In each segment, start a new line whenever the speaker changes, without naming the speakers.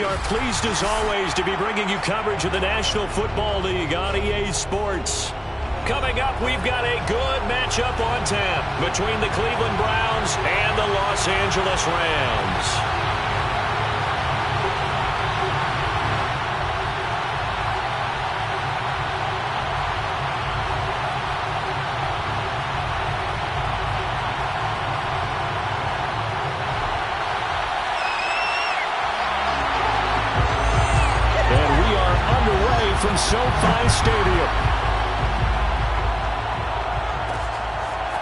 are pleased as always to be bringing you coverage of the National Football League on EA Sports. Coming up, we've got a good matchup on tap between the Cleveland Browns and the Los Angeles Rams. From SoFi Stadium.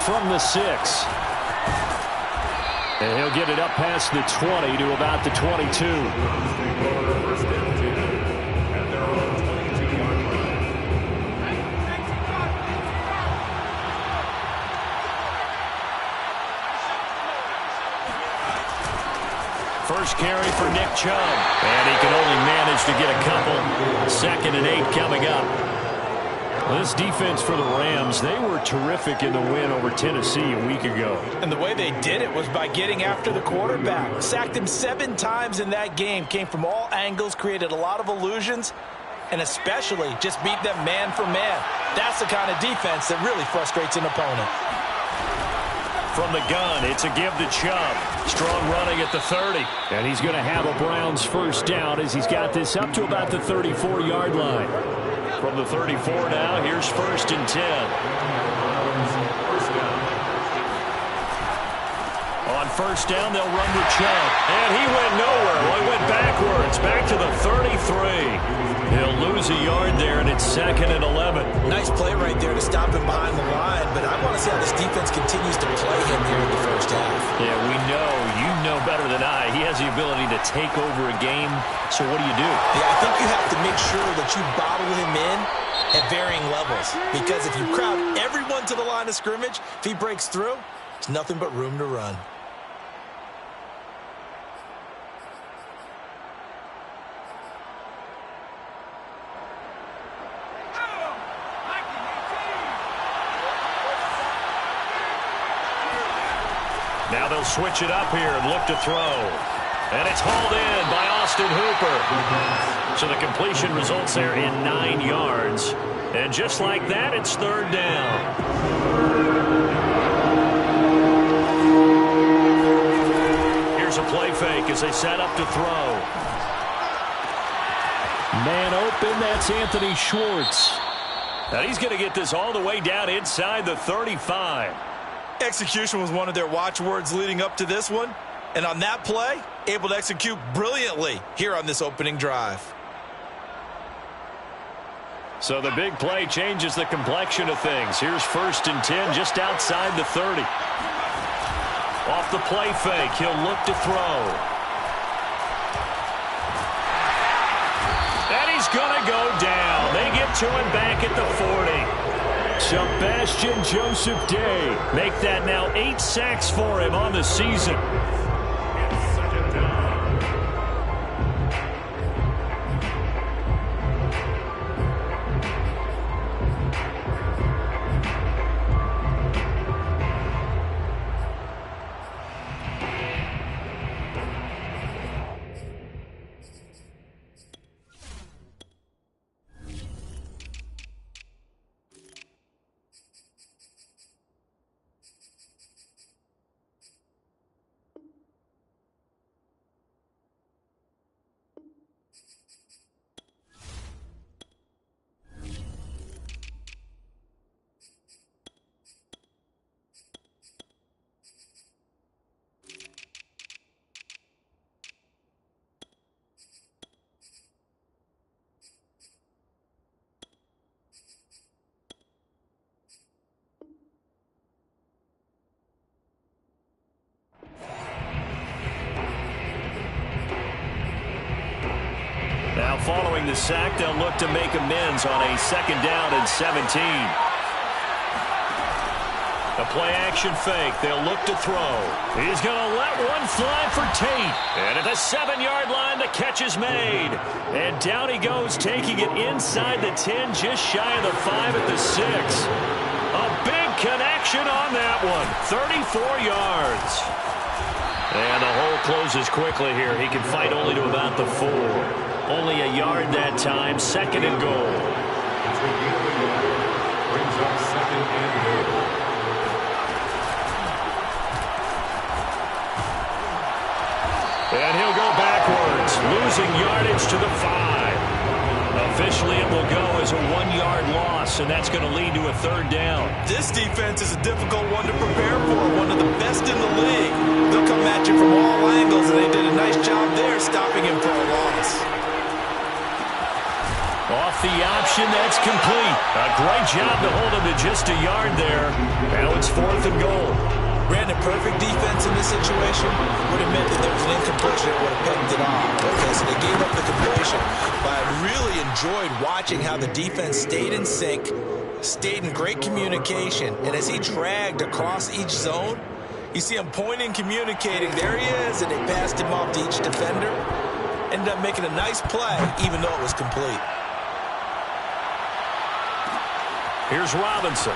From the 6. And he'll get it up past the 20 to about the 22. First carry for Nick Chubb. And he can only manage to get a couple. 2nd and 8 coming up. This defense for the Rams, they were terrific in the win over Tennessee a week ago.
And the way they did it was by getting after the quarterback. Sacked him 7 times in that game. Came from all angles, created a lot of illusions, and especially just beat them man for man. That's the kind of defense that really frustrates an opponent.
From the gun, it's a give to Chubb. Strong running at the 30. And he's going to have a Browns first down as he's got this up to about the 34-yard line. From the 34 now, here's 1st and 10. On first down, they'll run with Chubb. And he went nowhere. Well, he went backwards, back to the 33. He'll lose a yard there, and it's 2nd and 11.
Nice play right there to stop him behind the line, but I want to see how this defense continues to play him here in the first half.
Yeah, we know. You know better than I. He has the ability to take over a game, so what do you do?
Yeah, I think you have to make sure that you bottle him in at varying levels, because if you crowd everyone to the line of scrimmage, if he breaks through, it's nothing but room to run.
Now they'll switch it up here and look to throw. And it's hauled in by Austin Hooper. So the completion results there in 9 yards. And just like that, it's 3rd down. Here's a play fake as they set up to throw. Man open, that's Anthony Schwartz. Now he's going to get this all the way down inside the 35.
Execution was one of their watchwords leading up to this one. And on that play, able to execute brilliantly here on this opening drive.
So the big play changes the complexion of things. Here's 1st and 10 just outside the 30. Off the play fake, he'll look to throw. And he's going to go down. They get to him back at the 40. Sebastian Joseph Day make that now 8 sacks for him on the season. Now following the sack, they'll look to make amends on a 2nd down and 17. A play-action fake. They'll look to throw. He's going to let one fly for Tate. And at the 7-yard line, the catch is made. And down he goes, taking it inside the 10, just shy of the 5 at the 6. A big connection on that one. 34 yards. And the whole closes quickly here. He can fight only to about the 4. Only a yard that time. 2nd and goal.
Brings up 2nd and goal.
And he'll go backwards, losing yardage to the 5. Officially, it will go as a 1-yard loss, and that's going to lead to a 3rd down.
This defense is a difficult one to prepare for, one of the best in the league. They'll come at you from all angles, and they did a nice job there stopping him for a loss.
Off the option, that's complete. A great job to hold him to just a yard there. Now it's 4th and goal.
Brandon, perfect defense in this situation would have meant that there was an incompletion that would have picked it off. Okay, so they gave up the completion. But I really enjoyed watching how the defense stayed in sync, stayed in great communication. And as he dragged across each zone, you see him pointing, communicating. There he is, and they passed him off to each defender. Ended up making a nice play, even though it was complete.
Here's Robinson.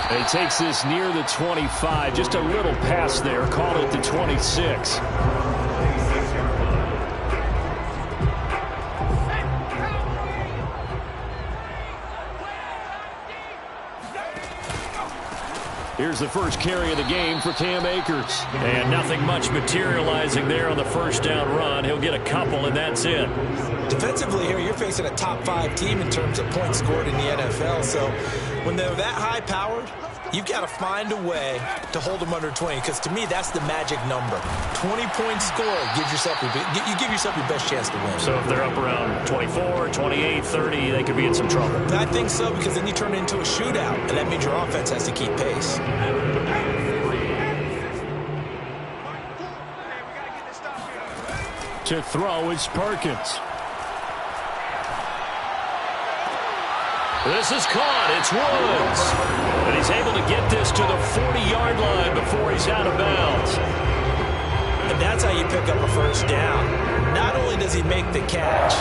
And he takes this near the 25. Just a little pass there. Called it the 26. Here's the first carry of the game for Cam Akers. And nothing much materializing there on the first down run. He'll get a couple, and that's it.
Defensively here, you're facing a top 5 team in terms of points scored in the NFL. So when they're that high-powered, you've got to find a way to hold them under 20, because to me, that's the magic number. 20 points scored, you give yourself your best chance to win.
So if they're up around 24, 28, 30, they could be in some trouble.
I think so, because then you turn it into a shootout, and that means your offense has to keep pace.
To throw is Perkins. This is caught. It's Woods. And he's able to get this to the 40-yard line before he's out of bounds.
And that's how you pick up a first down. Not only does he make the catch,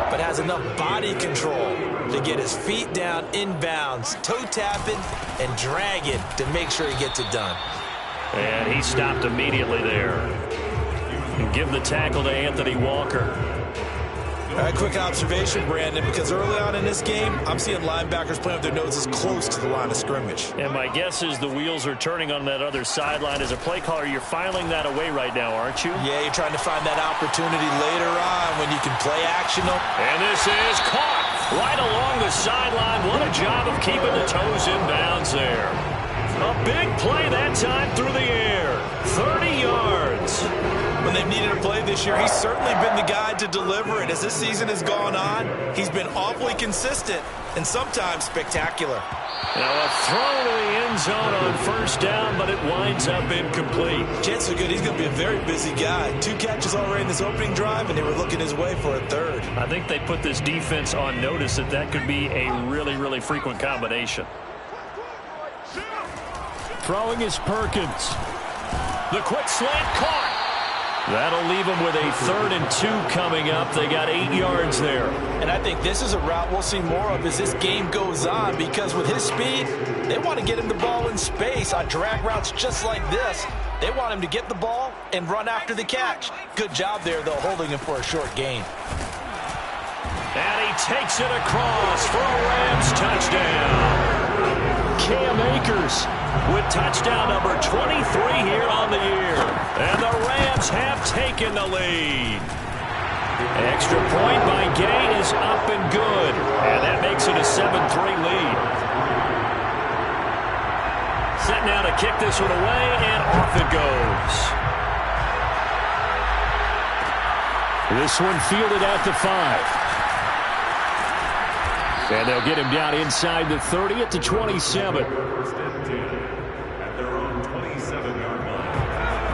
but has enough body control to get his feet down inbounds, toe tapping and dragging to make sure he gets it done.
And he stopped immediately there. And give the tackle to Anthony Walker.
All right, quick observation, Brandon, because early on in this game, I'm seeing linebackers playing with their noses close to the line of scrimmage.
And my guess is the wheels are turning on that other sideline. As a play caller, you're filing that away right now, aren't you?
Yeah, you're trying to find that opportunity later on when you can play action.
And this is caught right along the sideline. What a job of keeping the toes in bounds there. A big play that time through the air. 30 yards.
When they've needed a play this year, he's certainly been the guy to deliver it. As this season has gone on, he's been awfully consistent and sometimes spectacular.
Now a throw to the end zone on first down, but it winds up incomplete.
Chances are good he's going to be a very busy guy. 2 catches already in this opening drive, and they were looking his way for a 3rd.
I think they put this defense on notice that could be a really, really frequent combination. Throwing is Perkins. The quick slant caught. That'll leave them with a 3rd and 2 coming up. They got 8 yards there.
And I think this is a route we'll see more of as this game goes on, because with his speed, they want to get him the ball in space on drag routes just like this. They want him to get the ball and run after the catch. Good job there, though, holding him for a short gain.
And he takes it across for a Rams touchdown. Cam Akers with touchdown number 23 here on the year. And the Rams have taken the lead. Extra point by Gay is up and good. And that makes it a 7-3 lead. Set now to kick this one away, and off it goes. This one fielded at the 5. And they'll get him down inside the 30 at the 27.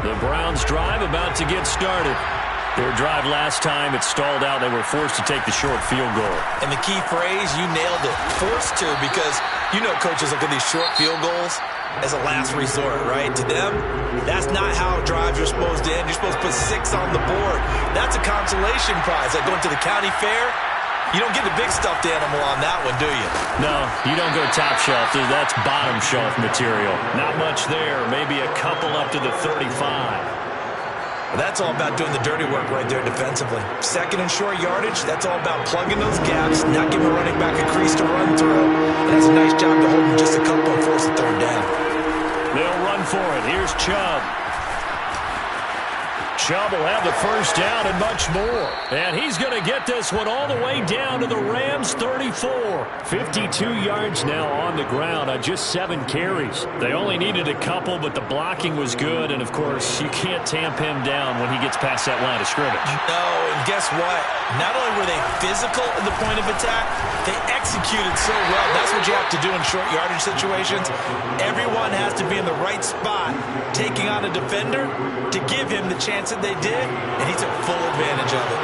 The Browns drive about to get started. Their drive last time, it stalled out. They were forced to take the short field goal.
And the key phrase, you nailed it. Forced to, because you know coaches look at these short field goals as a last resort, right? To them, that's not how drives are supposed to end. You're supposed to put 6 on the board. That's a consolation prize. Like going to the county fair, You don't get the big stuffed animal on that one, do you?
No, you don't go top shelf. That's bottom shelf material. Not much there. Maybe a couple up to the 35.
Well, that's all about doing the dirty work right there defensively. Second and short yardage, that's all about plugging those gaps, not giving a running back a crease to run through. And that's a nice job to hold him just a couple and force a third down.
They'll run for it. Here's Chubb. Chubb will have the first down and much more. And he's going to get this one all the way down to the Rams' 34. 52 yards now on the ground on just 7 carries. They only needed a couple, but the blocking was good. And, of course, you can't tamp him down when he gets past that line of scrimmage.
No, and guess what? Not only were they physical at the point of attack, they executed so well. That's what you have to do in short yardage situations. Everyone has to be in the right spot, taking on a defender to give him the chance that they did, and he took full advantage of it.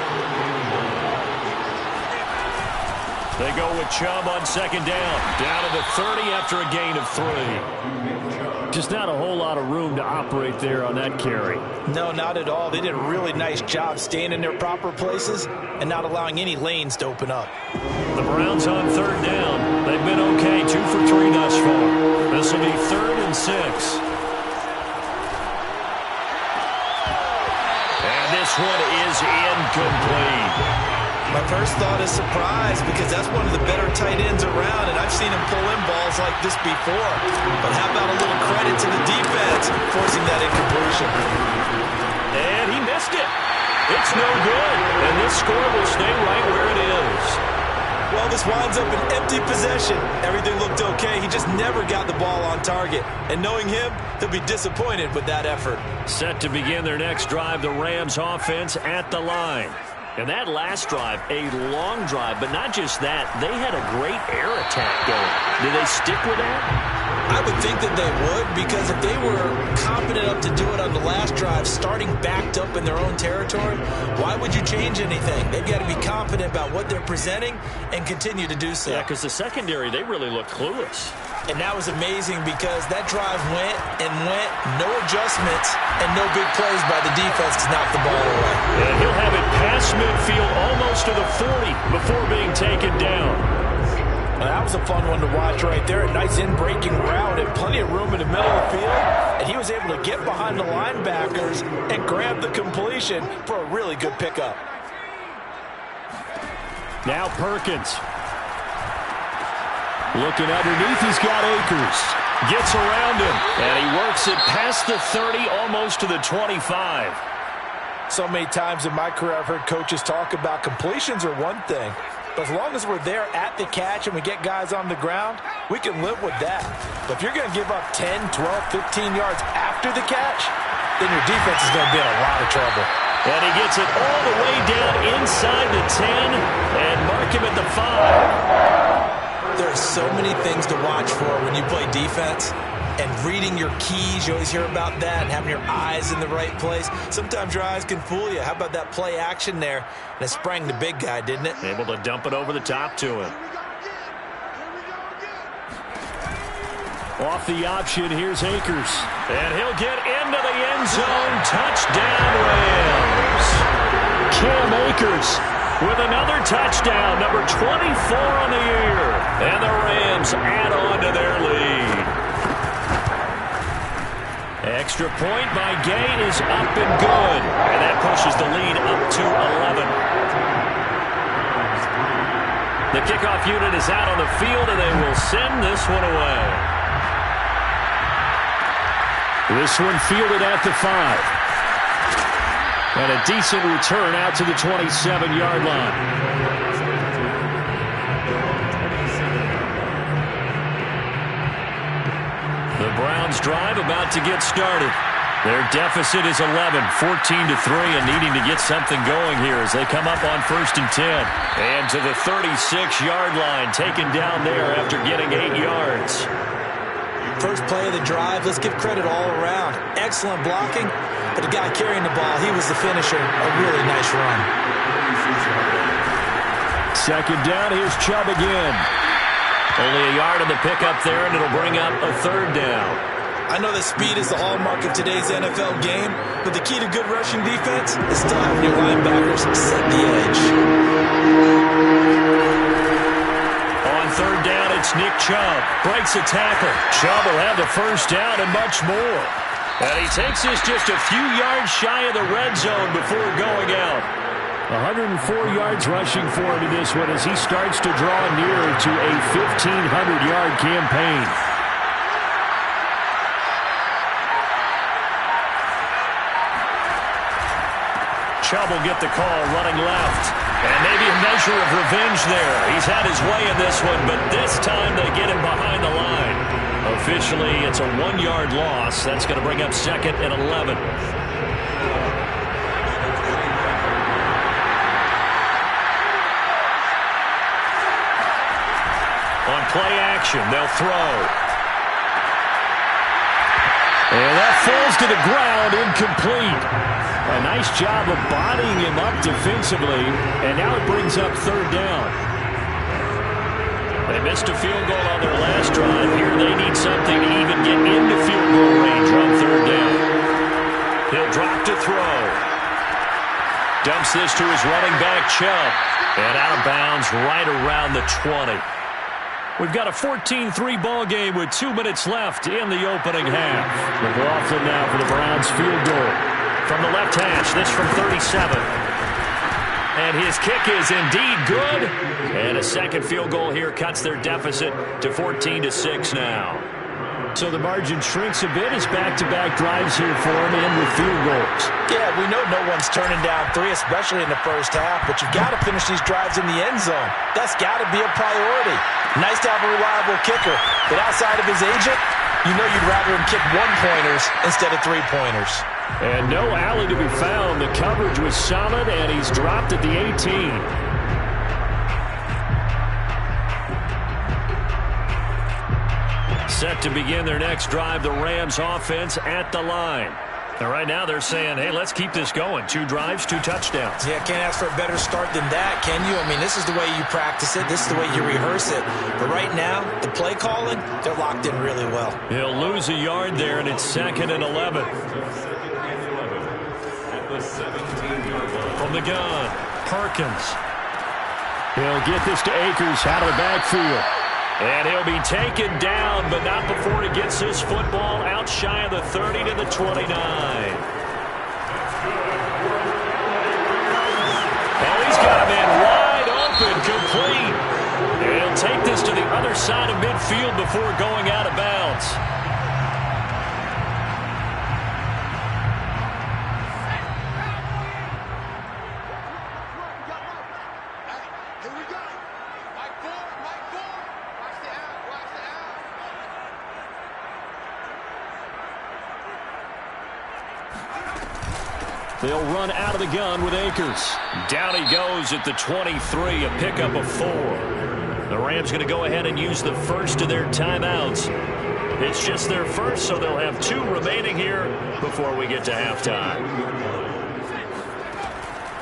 They go with Chubb on second down to the 30 after a gain of 3. Just not a whole lot of room to operate there on that carry.
No, not at all. They did a really nice job staying in their proper places and not allowing any lanes to open up.
The Browns on third down. They've been okay, 2 for 3 thus far. This will be 3rd and 6. This one is incomplete.
My first thought is surprise because that's one of the better tight ends around, and I've seen him pull in balls like this before. But how about a little credit to the defense forcing that incompletion?
And he missed it. It's no good, and this score will stay right where it is.
Well, this winds up an empty possession. Everything looked okay. He just never got the ball on target. And knowing him, he'll be disappointed with that effort.
Set to begin their next drive, the Rams offense at the line. And that last drive, a long drive, but not just that. They had a great air attack going. Do they stick with that?
I would think that they would, because if they were confident enough to do it on the last drive, starting backed up in their own territory, why would you change anything? They've got to be confident about what they're presenting and continue to do so.
Yeah, because the secondary, they really looked clueless.
And that was amazing because that drive went and went, no adjustments, and no big plays by the defense to knock the ball away.
And he'll have it past midfield almost to the 40 before being taken down.
Well, that was a fun one to watch right there. A nice in-breaking route and plenty of room in the middle of the field. And he was able to get behind the linebackers and grab the completion for a really good pickup.
Now Perkins. Looking underneath, he's got Akers. Gets around him, and he works it past the 30, almost to the 25.
So many times in my career, I've heard coaches talk about completions are one thing. But as long as we're there at the catch and we get guys on the ground, we can live with that. But if you're going to give up 10, 12, 15 yards after the catch, then your defense is going to be in a lot of trouble.
And he gets it all the way down inside the 10 and mark him at the 5.
There are so many things to watch for when you play defense. And reading your keys, you always hear about that, and having your eyes in the right place. Sometimes your eyes can fool you. How about that play action there? And it sprang the big guy, didn't it?
Able to dump it over the top to him. Off the option, here's Akers. And he'll get into the end zone. Touchdown, Rams. Cam Akers with another touchdown, number 24 on the year. And the Rams add on to their lead. Extra point by Gay is up and good. And that pushes the lead up to 11. The kickoff unit is out on the field, and they will send this one away. This one fielded at the 5. And a decent return out to the 27-yard line. The Browns drive about to get started. Their deficit is 11, 14-3, and needing to get something going here as they come up on 1st and 10. And to the 36-yard line, taken down there after getting 8 yards.
First play of the drive, let's give credit all around. Excellent blocking, but the guy carrying the ball, he was the finisher. A really nice run.
Second down, here's Chubb again. Only a yard on the pickup there, and it'll bring up a 3rd down.
I know that speed is the hallmark of today's NFL game, but the key to good rushing defense is still having your linebackers set the edge.
it's Nick Chubb. Breaks a tackle. Chubb will have the first down and much more. And he takes this just a few yards shy of the red zone before going out. 104 yards rushing for him in this one as he starts to draw nearer to a 1,500-yard campaign. Chubb will get the call running left. And maybe a measure of revenge there. He's had his way in this one, but this time they get him behind the line. Officially, it's a 1-yard loss. That's going to bring up 2nd and 11. On play action, they'll throw. And that falls to the ground, incomplete. A nice job of bodying him up defensively, and now it brings up 3rd down. They missed a field goal on their last drive. Here they need something to even get into field goal range on 3rd down. He'll drop to throw. Dumps this to his running back, Chubb. And out of bounds right around the 20. We've got a 14-3 ball game with 2 minutes left in the opening half. McLaughlin now for the Browns field goal. From the left hash, this from 37. And his kick is indeed good. And a second field goal here cuts their deficit to 14-6 now. So the margin shrinks a bit as back-to-back drives here for him and with field goals. Yeah, we know no one's turning down 3, especially in the first half, but you've got to finish these drives in the end zone. That's got to be a priority. Nice to have a reliable kicker, but outside of his agent, you know you'd rather him kick 1-pointers instead of 3-pointers. And no alley to be found. The coverage was solid, and he's dropped at the 18. Set to begin their next drive, the Rams offense at the line. And right now they're saying, hey, let's keep this going. 2 drives, 2 touchdowns. Yeah, can't ask for a better start than that, can you? I mean, this is the way you practice it. This is the way you rehearse it. But right now, the play calling, they're locked in really well. He'll lose a yard there, and it's 2nd and 11. From the gun, Perkins. He'll get this to Akers out of the backfield. And he'll be taken down, but not before he gets his football out shy of the 30 to the 29. Oh, he's got him in wide open, complete. And he'll take this to the other side of midfield before going out of bounds. They'll run out of the gun with Akers. Down he goes at the 23, a pickup of 4. The Rams going to go ahead and use the first of their timeouts. It's just their first, so they'll have 2 remaining here before we get to halftime.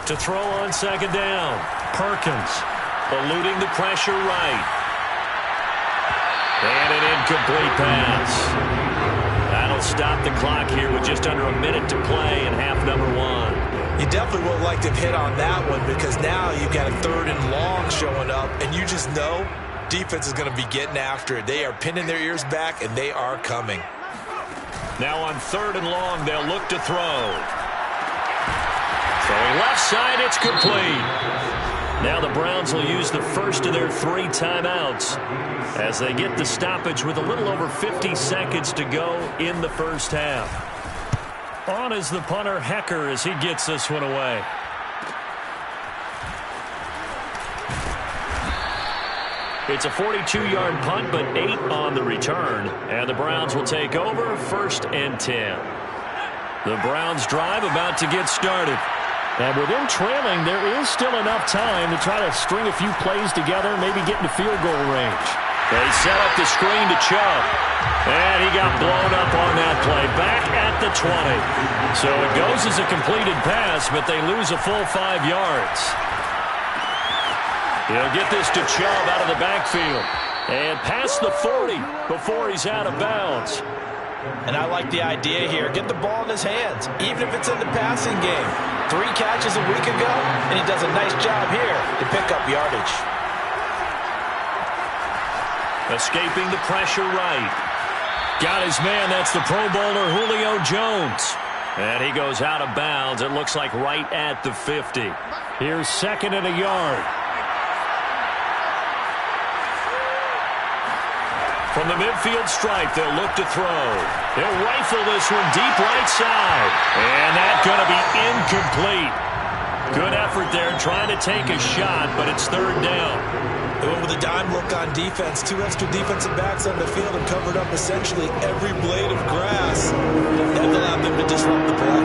To throw on 2nd down, Perkins eluding the pressure right. And an incomplete pass. That'll stop the clock here with just under a minute to play in half number 1. You definitely would like to hit on that one because now you've got a 3rd and long showing up, and you just know defense is going to be getting after it. They are pinning their ears back, and they are coming. Now on 3rd and long, they'll look to throw. Throwing left side, it's complete. Now the Browns will use the first of their 3 timeouts as they get the stoppage with a little over 50 seconds to go in the first half. On is the punter, Hecker, as he gets this one away. It's a 42-yard punt, but 8 on the return. And the Browns will take over 1st and 10. The Browns drive about to get started. And with them trailing, there is still enough time to try to string a few plays together, maybe get into field goal range. They set up the screen to Chubb. And he got blown up on that play. Back at the 20. So it goes as a completed pass, but they lose a full 5 yards. He'll get this to Chubb out of the backfield. And past the 40 before he's out of bounds. And I like the idea here. Get the ball in his hands, even if it's in the passing game. 3 catches a week ago, and he does a nice job here to pick up yardage. Escaping the pressure right. Got his man. That's the Pro Bowler Julio Jones. And he goes out of bounds. It looks like right at the 50. Here's 2nd and a yard. From the midfield stripe, they'll look to throw. They'll rifle this one deep right side. And that's going to be incomplete. Good effort there trying to take a shot, but it's 3rd down.
They went with a dime look on defense. 2 extra defensive backs on the field and covered up essentially every blade of grass. That allowed them to disrupt the play.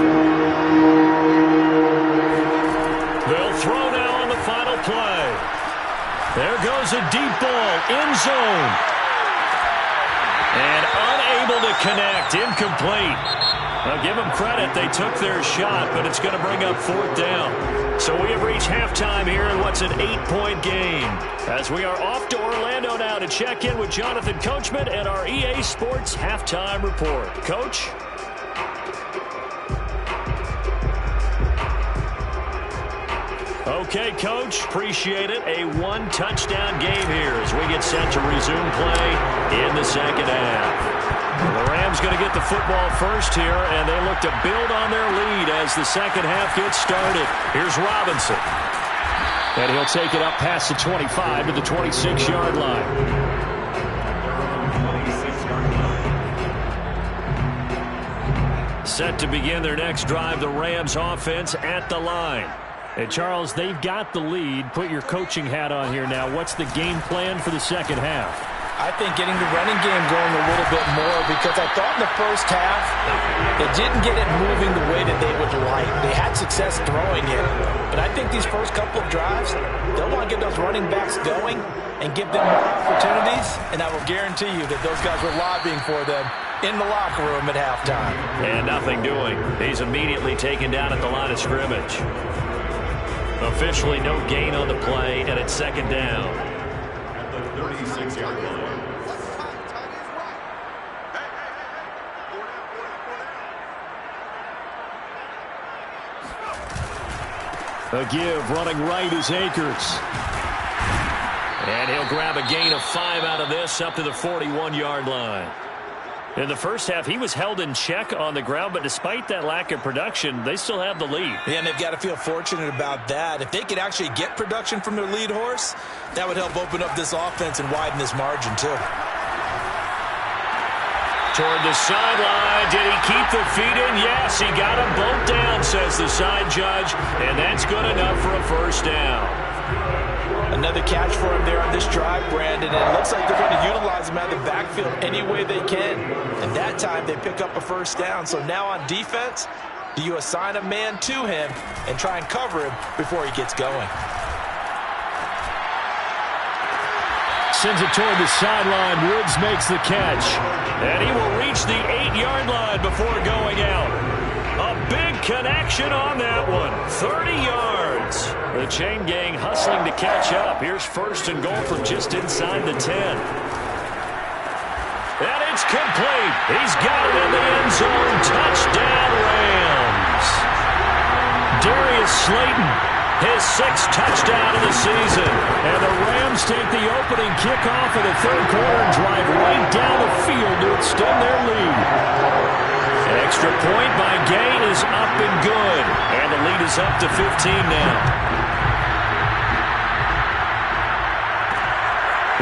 They'll throw now on the final play. There goes a deep ball, end zone. And unable to connect, incomplete. I'll give them credit. They took their shot, but it's going to bring up 4th down. So we have reached halftime here in what's an 8-point game. As we are off to Orlando now to check in with Jonathan Coachman and our EA Sports Halftime Report. Coach? Okay, Coach. Appreciate it. A 1-touchdown game here as we get set to resume play in the second half. The Rams going to get the football first here, and they look to build on their lead as the second half gets started. Here's Robinson. And he'll take it up past the 25 to the 26-yard line. Set to begin their next drive, the Rams offense at the line. And Charles, they've got the lead. Put your coaching hat on here now. What's the game plan for the second half?
I think getting the running game going a little bit more, because I thought in the first half they didn't get it moving the way that they would like. They had success throwing it, but I think these first couple of drives, they'll want to get those running backs going and give them more opportunities, and I will guarantee you that those guys were lobbying for them in the locker room at halftime.
And nothing doing. He's immediately taken down at the line of scrimmage. Officially no gain on the play, and it's 2nd down.
At the 36-yard line.
A give, running right is Akers. And he'll grab a gain of 5 out of this up to the 41-yard line. In the first half, he was held in check on the ground, but despite that lack of production, they still have the lead.
Yeah, and they've got to feel fortunate about that. If they could actually get production from their lead horse, that would help open up this offense and widen this margin, too.
Toward the sideline. Did he keep the feet in? Yes, he got them both down, says the side judge, and that's good enough for a first down.
Another catch for him there on this drive, Brandon, and it looks like they're going to utilize him out of the backfield any way they can. And that time they pick up a first down. So now on defense, do you assign a man to him and try and cover him before he gets going?
Sends it toward the sideline. Woods makes the catch. And he will reach the 8-yard line before going out. A big connection on that one. 30 yards. The chain gang hustling to catch up. Here's 1st and goal from just inside the 10. And it's complete. He's got it in the end zone. Touchdown, Rams. Darius Slayton, his 6th touchdown of the season. And the Rams take the opening kickoff of the 3rd quarter and drive right down the field to extend their lead. Extra point by Gain is up and good. And the lead is up to 15 now.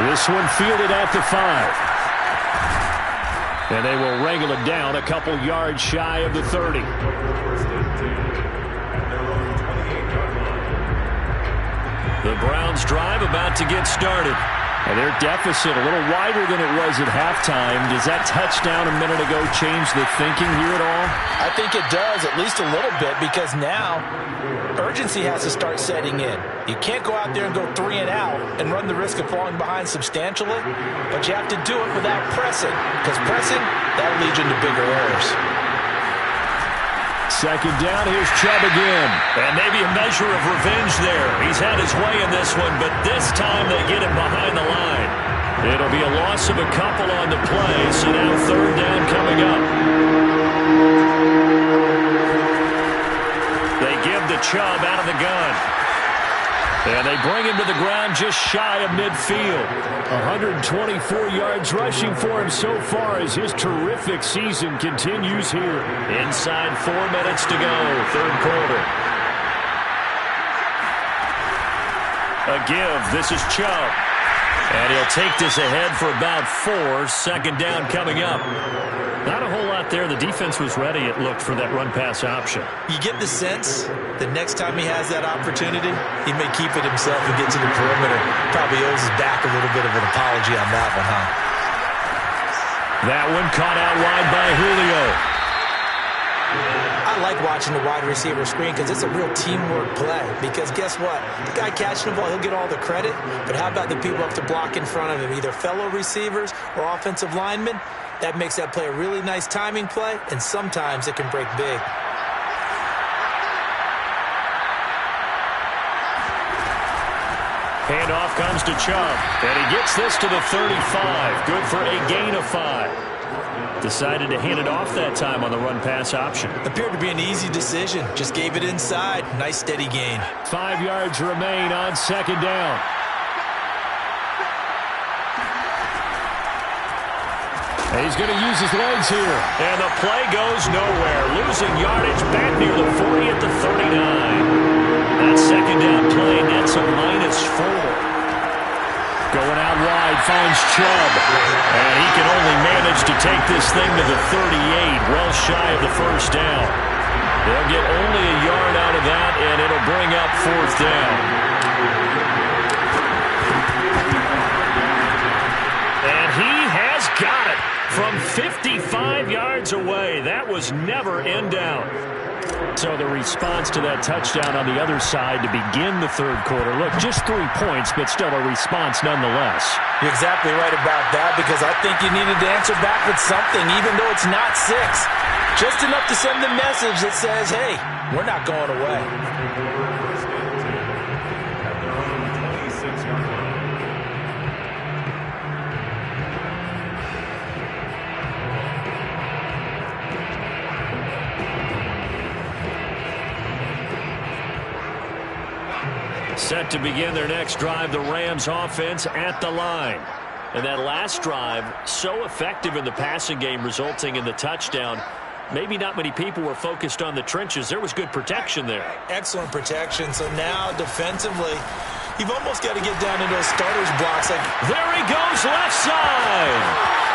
This one fielded at the 5. And they will wrangle it down a couple yards shy of the 30. The Browns drive about to get started. And their deficit a little wider than it was at halftime. Does that touchdown a minute ago change the thinking here at all?
I think it does, at least a little bit, because now urgency has to start setting in. You can't go out there and go 3 and out and run the risk of falling behind substantially, but you have to do it without pressing, because pressing, that'll lead you into bigger errors.
2nd down, here's Chubb again. And maybe a measure of revenge there. He's had his way in this one, but this time they get him behind the line. It'll be a loss of a couple on the play, so now 3rd down coming up. They give the Chubb out of the gun. And they bring him to the ground just shy of midfield.
124 yards rushing for him so far as his terrific season continues here.
Inside 4 minutes to go, third quarter. A give. This is Chubb. And he'll take this ahead for about 4. Second down coming up.
Not a whole lot there. The defense was ready, it looked, for that run-pass option.
You get the sense that next time he has that opportunity, he may keep it himself and get to the perimeter. Probably owes his back a little bit of an apology on that one, huh?
That one caught out wide by Julio.
I like watching the wide receiver screen because it's a real teamwork play. Because guess what? The guy catching the ball, he'll get all the credit. But how about the people up to block in front of him, either fellow receivers or offensive linemen? That makes that play a really nice timing play, and sometimes it can break big.
Handoff comes to Chubb, and he gets this to the 35. Good for a gain of 5. Decided to hand it off that time on the run-pass option.
Appeared to be an easy decision. Just gave it inside. Nice steady gain.
5 yards remain on second down. And he's going to use his legs here.
And the play goes nowhere. Losing yardage back near the 40 at the 39. That second down play, that's a -4. Going out wide, finds Chubb. And he can only manage to take this thing to the 38, well shy of the first down. They'll get only a yard out of that, and it'll bring up 4th down. And he has got it from 55 yards away. That was never in doubt.
So the response to that touchdown on the other side to begin the third quarter. Look, just 3 points, but still a response nonetheless.
You're exactly right about that, because I think you needed to answer back with something, even though it's not 6. Just enough to send the message that says, hey, we're not going away.
Set to begin their next drive, the Rams offense at the line. And that last drive, so effective in the passing game, resulting in the touchdown. Maybe not many people were focused on the trenches. There was good protection there.
Excellent protection. So now, defensively, you've almost got to get down into those starters blocks. Like,
there he goes, left side.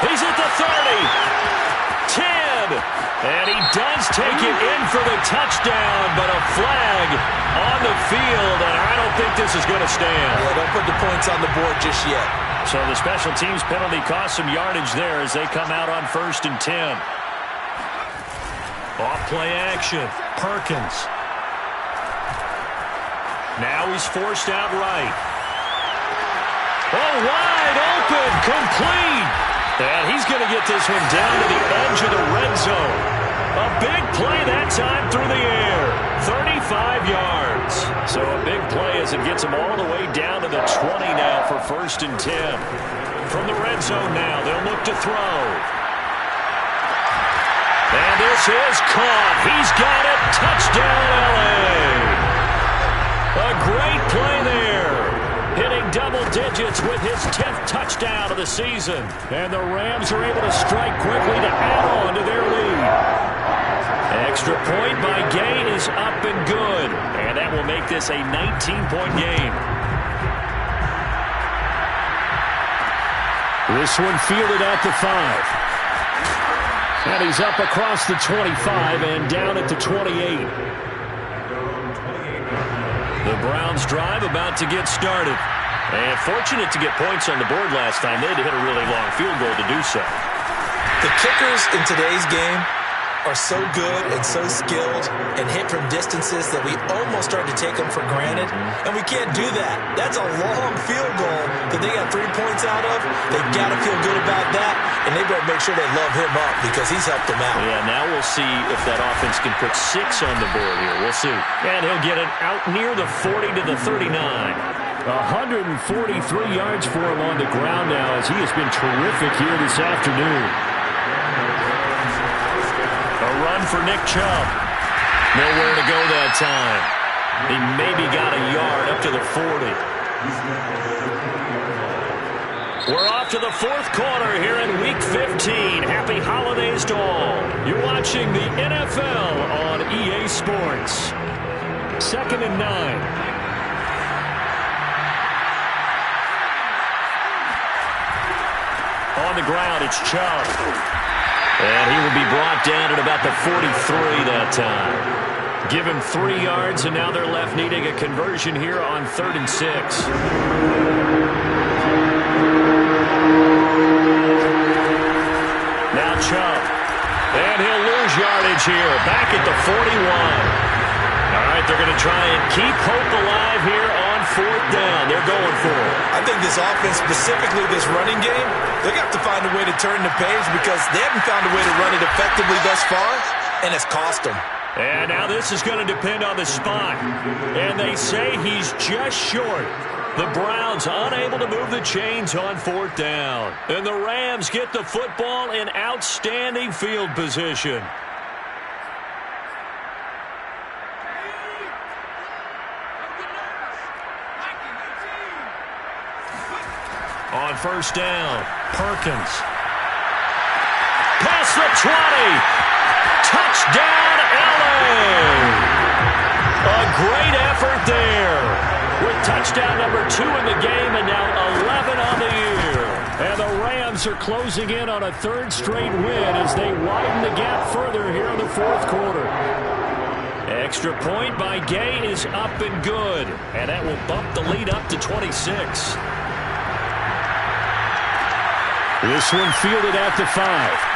He's at the 30. 10. And he does take it in for the touchdown, but a flag on the field, and I don't think this is going to stand.
Yeah, don't put the points on the board just yet.
So the special teams penalty cost some yardage there as they come out on 1st and 10. Off play action. Perkins. Now he's forced out right. Oh, wide open. Complete. And he's going to get this one down to the edge of the red zone. A big play that time through the air. 35 yards. So a big play as it gets him all the way down to the 20 now for 1st and 10. From the red zone now, they'll look to throw. And this is caught. He's got it. Touchdown, L.A. A great play there. Hitting double digits with his 10th touchdown of the season.
And the Rams are able to strike quickly to add on to their lead.
Extra point by Gay is up and good. And that will make this a 19-point game.
This one fielded at the 5. And he's up across the 25 and down at the 28.
The Browns drive about to get started. And fortunate to get points on the board last time. They had to hit a really long field goal to do so.
The kickers in today's game are so good and so skilled and hit from distances that we almost start to take them for granted. And we can't do that. That's a long field goal that they got 3 points out of. They've got to feel good about that. And they better make sure they love him up because he's helped them out.
Yeah, now we'll see if that offense can put 6 on the board here. We'll see. And he'll get it out near the 40 to the 39.
143 yards for him on the ground now as he has been terrific here this afternoon.
A run for Nick Chubb. Nowhere to go that time. He maybe got a yard up to the 40. We're off to the fourth quarter here in Week 15. Happy holidays to all. You're watching the NFL on EA Sports. 2nd and 9. On the ground, it's Chubb. And he will be brought down at about the 43 that time. Give him 3 yards, and now they're left needing a conversion here on 3rd and 6. Now Chubb. And he'll lose yardage here. Back at the 41. All right, they're going to try and keep hope alive here on 4th down. They're going for it.
I think this offense, specifically this running game, they're going to have to find a way to turn the page because they haven't found a way to run it effectively thus far, and it's cost them.
And now this is going to depend on the spot. And they say he's just short. The Browns unable to move the chains on 4th down. And the Rams get the football in outstanding field position. On 1st down, Perkins. Past the 20. Touchdown, LA. A great effort there. With touchdown number 2 in the game and now 11 on the year. And the Rams are closing in on a 3rd straight win as they widen the gap further here in the 4th quarter. Extra point by Gay is up and good. And that will bump the lead up to 26. This one fielded at the 5.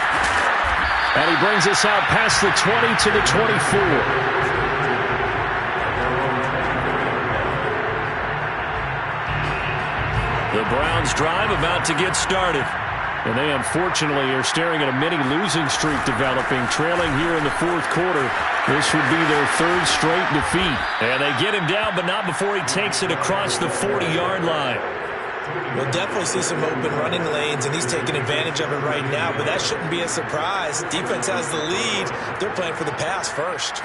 And he brings us out past the 20 to the 24. The Browns drive about to get started. And they unfortunately are staring at a mini losing streak developing, trailing here in the 4th quarter. This would be their 3rd straight defeat. And they get him down, but not before he takes it across the 40-yard line.
We'll definitely see some open running lanes, and he's taking advantage of it right now, but that shouldn't be a surprise. Defense has the lead. They're playing for the pass first.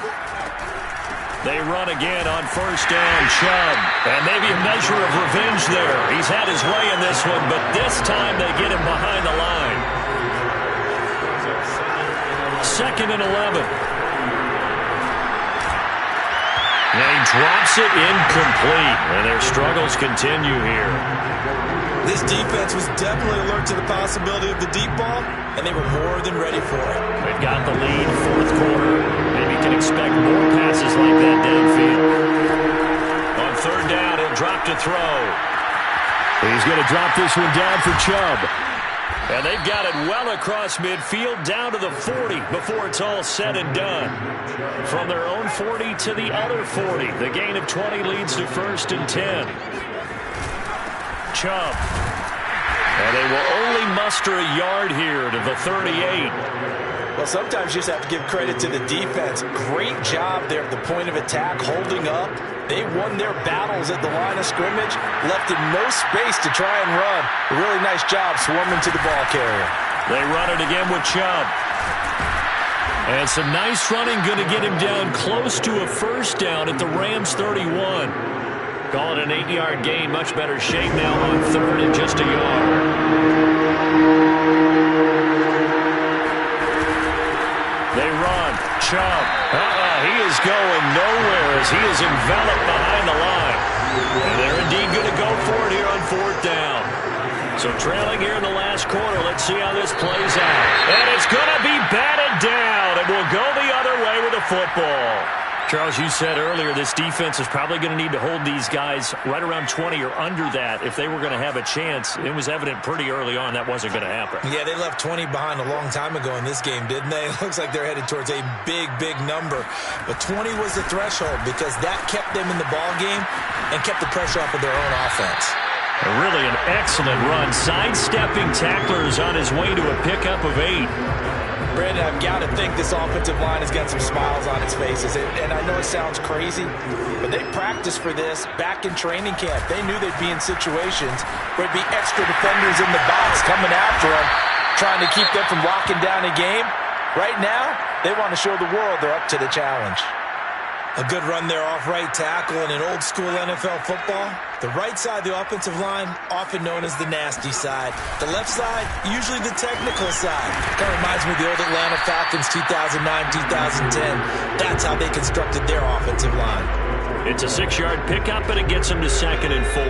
They run again on 1st down, Chubb. And maybe a measure of revenge there. He's had his way in this one, but this time they get him behind the line. 2nd and 11. And he drops it incomplete, and their struggles continue here.
This defense was definitely alert to the possibility of the deep ball, and they were more than ready for it.
They've got the lead, 4th quarter. Maybe you can expect more passes like that downfield. On 3rd down, he'll drop to throw. He's going to drop this one down for Chubb. And they've got it well across midfield down to the 40 before it's all said and done. From their own 40 to the other 40. The gain of 20 leads to 1st and 10. Chubb. And they will only muster a yard here to the 38.
Well, sometimes you just have to give credit to the defense. Great job there at the point of attack, holding up. They won their battles at the line of scrimmage, left in no space to try and run. A really nice job swarming to the ball carrier.
They run it again with Chubb. And some nice running, going to get him down close to a 1st down at the Rams 31. Call it an 8-yard gain. Much better shape now on 3rd and just a yard. They run. Chubb. He is going nowhere as he is enveloped behind the line. And they're indeed going to go for it here on 4th down. So trailing here in the last quarter. Let's see how this plays out. And it's going to be batted down. And we'll go the other way with the football. Charles, you said earlier this defense is probably going to need to hold these guys right around 20 or under that if they were going to have a chance. It was evident pretty early on that wasn't going to happen.
Yeah, they left 20 behind a long time ago in this game, didn't they? It looks like they're headed towards a big, big number. But 20 was the threshold because that kept them in the ball game and kept the pressure off of their own offense.
Really an excellent run. Sidestepping tacklers on his way to a pickup of 8.
Brandon, I've got to think this offensive line has got some smiles on its faces. And I know it sounds crazy, but they practiced for this back in training camp. They knew they'd be in situations where there'd be extra defenders in the box coming after them, trying to keep them from locking down a game. Right now, they want to show the world they're up to the challenge. A good run there off right tackle in an old-school NFL football. The right side of the offensive line, often known as the nasty side. The left side, usually the technical side. Kind of reminds me of the old Atlanta Falcons 2009-2010. That's how they constructed their offensive line.
It's a 6-yard pickup, and it gets them to 2nd and 4.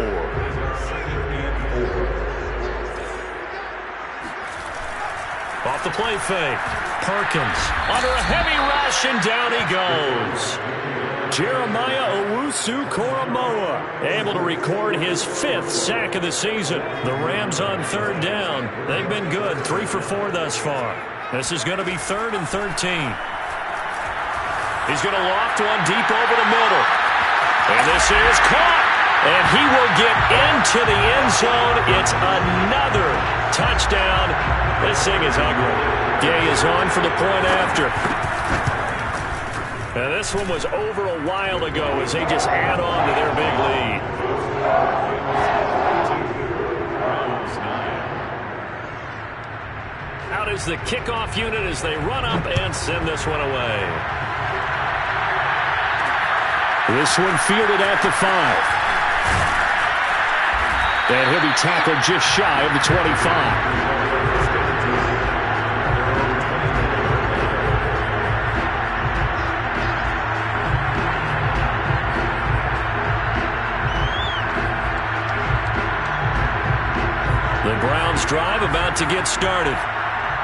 Off the play fake. Perkins under a heavy rush, and down he goes. Jeremiah Owusu-Koramoah able to record his 5th sack of the season. The Rams on 3rd down. They've been good, 3 for 4 thus far. This is going to be 3rd and 13. He's going to loft one deep over the middle. And this is caught. And he will get into the end zone. It's another touchdown. This thing is ugly. Gay is on for the point after. And this one was over a while ago as they just add on to their big lead. Out is the kickoff unit as they run up and send this one away. This one fielded at the 5. And he'll be tackled just shy of the 25. The Browns drive about to get started.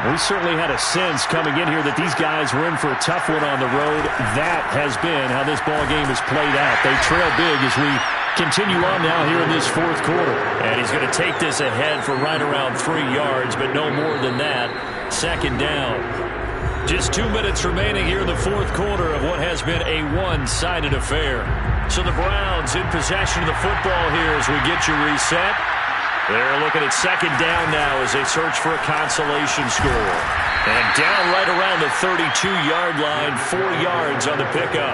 We certainly had a sense coming in here that these guys were in for a tough one on the road. That has been how this ball game has played out. They trail big as we continue on now here in this 4th quarter. And he's going to take this ahead for right around 3 yards, but no more than that. 2nd down. Just 2 minutes remaining here in the 4th quarter of what has been a one-sided affair. So the Browns in possession of the football here as we get you reset. They're looking at 2nd down now as they search for a consolation score. And down right around the 32-yard line, 4 yards on the pickup.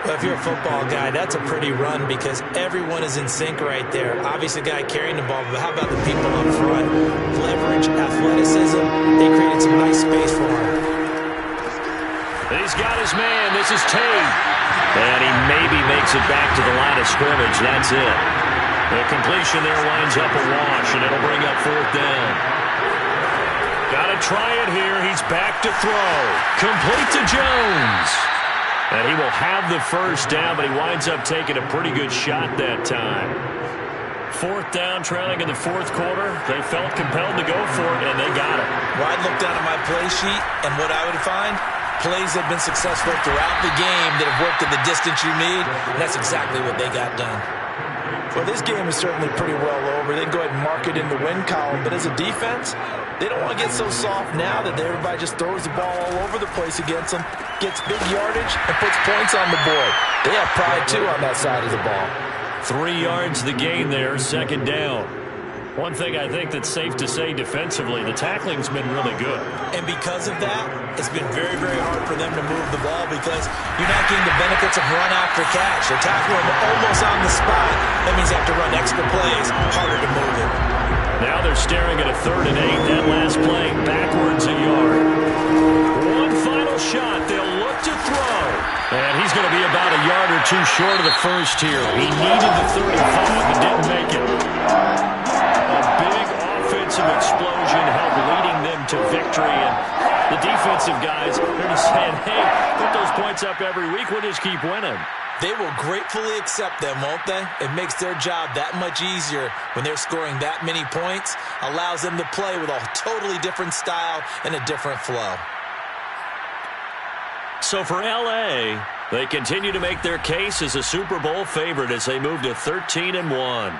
Well, if you're a football guy, that's a pretty run because everyone is in sync right there. Obviously, the guy carrying the ball, but how about the people up front? Leverage, athleticism, they created some nice space for him.
He's got his man. This is Tate. And he maybe makes it back to the line of scrimmage. That's it. The completion there winds up a wash, and it'll bring up 4th down. Got to try it here. He's back to throw. Complete to Jones. And he will have the 1st down, but he winds up taking a pretty good shot that time. 4th down, trailing in the 4th quarter. They felt compelled to go for it, and they got it.
Well, I'd look down at my play sheet, and what I would find, plays have been successful throughout the game that have worked at the distance you need, and that's exactly what they got done. Well, this game is certainly pretty well over. They can go ahead and mark it in the win column. But as a defense, they don't want to get so soft now that everybody just throws the ball all over the place against them, gets big yardage, and puts points on the board. They have pride, too, on that side of the ball.
3 yards the gain there, 2nd down. One thing I think that's safe to say defensively, the tackling's been really good.
And because of that, it's been very, very hard for them to move the ball because you're not getting the benefits of run after catch. They're tackling them almost on the spot. That means they have to run extra plays, harder to move it.
Now they're staring at a 3rd and 8. That last play backwards a yard. One final shot. They'll look to throw. And he's going to be about a yard or 2 short of the 1st here. He needed the 35 but didn't make it. Offensive explosion helped leading them to victory, and the defensive guys are just saying, hey, put those points up every week, we'll just keep winning.
They will gratefully accept them, won't they? It makes their job that much easier when they're scoring that many points, allows them to play with a totally different style and a different flow.
So for L.A., they continue to make their case as a Super Bowl favorite as they move to 13-1.